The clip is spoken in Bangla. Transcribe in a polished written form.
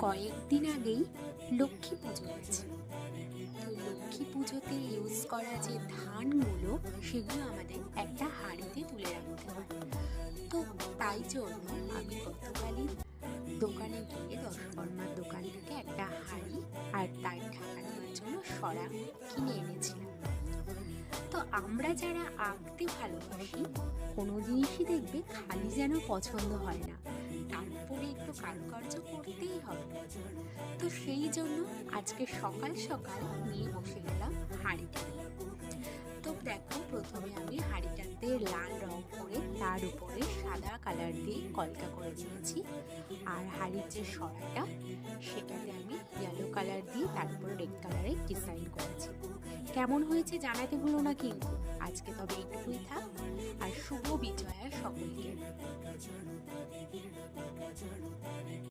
কয়েকদিন আগেই লক্ষ্মী পুজো গেছে। তো লক্ষ্মী পুজোতে ইউজ করা যে ধানগুলো, সেগুলো আমাদের একটা হাঁড়িতে তুলে রাখতে হয়। তো তাই জন্য আমি গতকালই দোকানে গিয়ে দশকর্মার দোকান থেকে একটা হাঁড়ি আর তার ঢাকা দেওয়ার জন্য সরা কিনে এনেছিলাম। তো আমরা যারা আঁকতে ভালোবাসি, কোনো জিনিসই দেখবে খালি যেন পছন্দ হয় না, তার উপরে একটু কারুকার্য করতেই হবে। তো সেই জন্য আজকে সকাল সকাল নিয়ে বসে গেলাম হাঁড়িটা নিয়ে। তো দেখো, প্রথমে আমি হাঁড়িটাতে লাল রং করে তার উপরে সাদা কালার দিয়ে কলকা করে দিয়েছি, আর হাঁড়ির যে সরাটা সেটাতে আমি ইয়েলো কালার দিয়ে তার উপর রেড কালারের ডিজাইন করেছি। কেমন হয়েছে জানাতে ভুলো না কিন্তু। আজকে তবে এইটুকুই থাক, আর শুভ বিজয়া সকলকে।